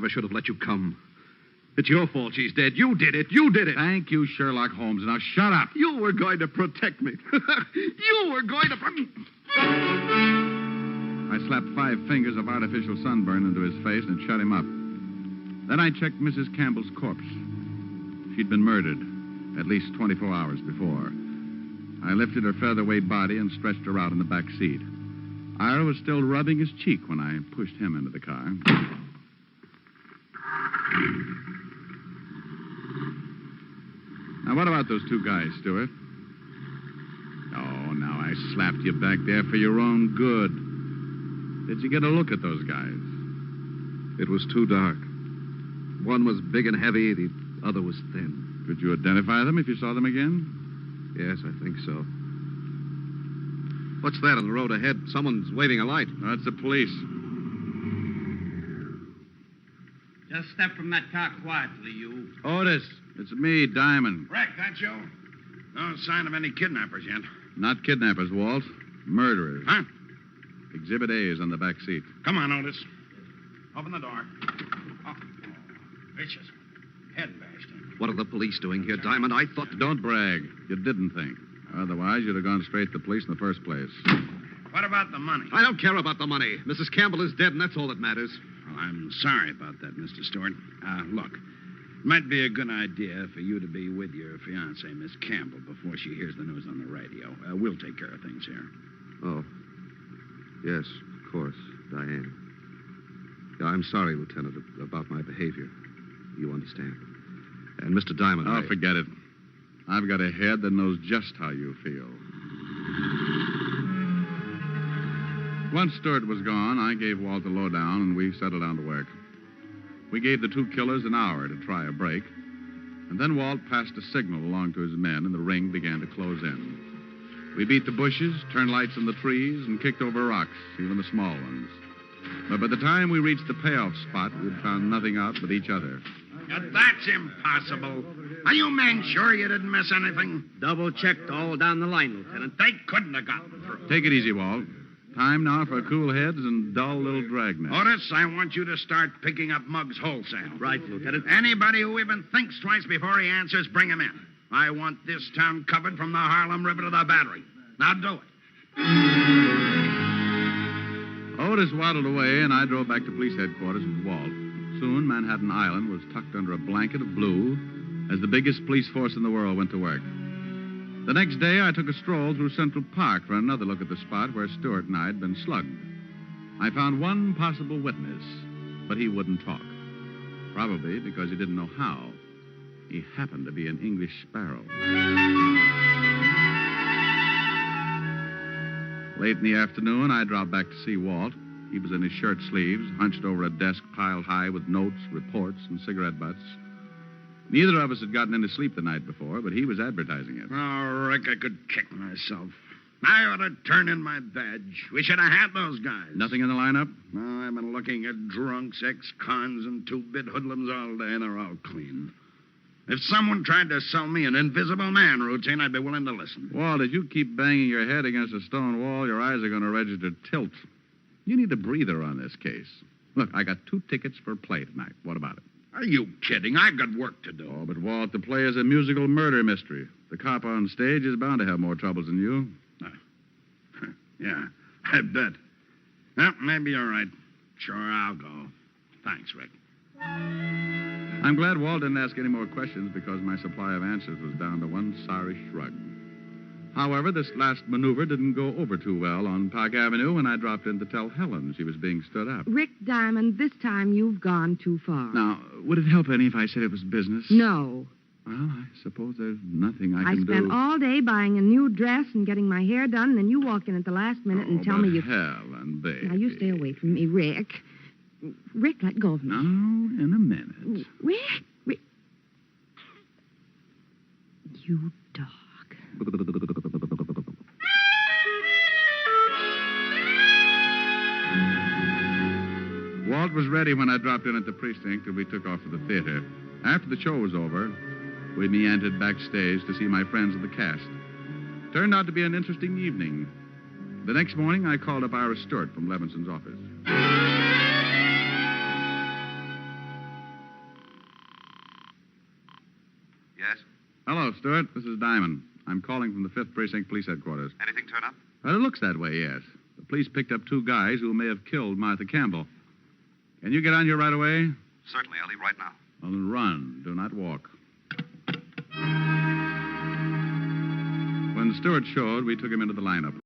I should have let you come. It's your fault she's dead. You did it. You did it. Thank you, Sherlock Holmes. Now shut up. You were going to protect me. You were going to... I slapped 5 fingers of artificial sunburn into his face and shut him up. Then I checked Mrs. Campbell's corpse. She'd been murdered at least 24 hours before. I lifted her featherweight body and stretched her out in the back seat. Ira was still rubbing his cheek when I pushed him into the car. Now, what about those 2 guys, Stuart? Oh, now I slapped you back there for your own good. Did you get a look at those guys? It was too dark. One was big and heavy, the other was thin. Could you identify them if you saw them again? Yes, I think so. What's that on the road ahead? Someone's waving a light. That's the police. Just step from that car quietly, you. Otis, it's me, Diamond. Rick, that's you? No sign of any kidnappers yet. Not kidnappers, Walt. Murderers. Huh? Exhibit A is on the back seat. Come on, Otis. Open the door. Oh, vicious. Head bashed in. What are the police doing here, Diamond? I thought... Don't brag. You didn't think. Otherwise, you'd have gone straight to the police in the first place. What about the money? I don't care about the money. Mrs. Campbell is dead, and that's all that matters. Well, I'm sorry about that, Mr. Stuart. Look, it might be a good idea for you to be with your fiancée, Miss Campbell, before she hears the news on the radio. We'll take care of things here. Oh. Yes, of course, Diane. Yeah, I'm sorry, Lieutenant, about my behavior. You understand. And Mr. Diamond, Oh, forget it. I've got a head that knows just how you feel. Once Stuart was gone, I gave Walt the lowdown, and we settled down to work. We gave the 2 killers an hour to try a break, and then Walt passed a signal along to his men, and the ring began to close in. We beat the bushes, turned lights on the trees, and kicked over rocks, even the small ones. But by the time we reached the payoff spot, we'd found nothing out but each other. Now, that's impossible. Are you men sure you didn't miss anything? Double-checked all down the line, Lieutenant. They couldn't have gotten through. Take it easy, Walt. Time now for cool heads and dull little dragnets. Otis, I want you to start picking up mugs wholesale. Right, Lieutenant. Anybody who even thinks twice before he answers, bring him in. I want this town covered from the Harlem River to the Battery. Now do it. Otis waddled away, and I drove back to police headquarters with Walt. Soon, Manhattan Island was tucked under a blanket of blue as the biggest police force in the world went to work. The next day, I took a stroll through Central Park for another look at the spot where Stuart and I had been slugged. I found one possible witness, but he wouldn't talk. Probably because he didn't know how. He happened to be an English sparrow. Late in the afternoon, I dropped back to see Walt. He was in his shirt sleeves, hunched over a desk piled high with notes, reports, and cigarette butts. Neither of us had gotten any sleep the night before, but he was advertising it. Oh, Rick, I could kick myself. I ought to turn in my badge. We should have had those guys. Nothing in the lineup? Oh, I've been looking at drunks, ex-cons, and 2-bit hoodlums all day, and they're all clean. If someone tried to sell me an invisible man routine, I'd be willing to listen. Walt, as you keep banging your head against a stone wall, your eyes are going to register tilt. You need a breather on this case. Look, I got 2 tickets for play tonight. What about it? Are you kidding? I've got work to do. Oh, but Walt, the play is a musical murder mystery. The cop on stage is bound to have more troubles than you. Yeah, I bet. Well, maybe you're right. Sure, I'll go. Thanks, Rick. I'm glad Walt didn't ask any more questions because my supply of answers was down to one sorry shrug. However, this last maneuver didn't go over too well on Park Avenue when I dropped in to tell Helen she was being stood up. Rick Diamond, this time you've gone too far. Now, would it help any if I said it was business? No. Well, I suppose there's nothing I can do. I spent all day buying a new dress and getting my hair done, and then you walk in at the last minute and tell me you... Helen, baby. Now, you stay away from me, Rick. Rick, let go of me. Now, in a minute. Rick. You dog. Walt was ready when I dropped in at the precinct and we took off for the theater. After the show was over, we meandered backstage to see my friends of the cast. Turned out to be an interesting evening. The next morning, I called up Ira Stuart from Levinson's office. Yes? Hello, Stuart. This is Diamond. I'm calling from the 5th Precinct Police Headquarters. Anything turn up? Well, it looks that way, yes. The police picked up 2 guys who may have killed Martha Campbell. Can you get on here right away? Certainly. I'll leave right now. Well, then run. Do not walk. When Stuart showed, we took him into the lineup.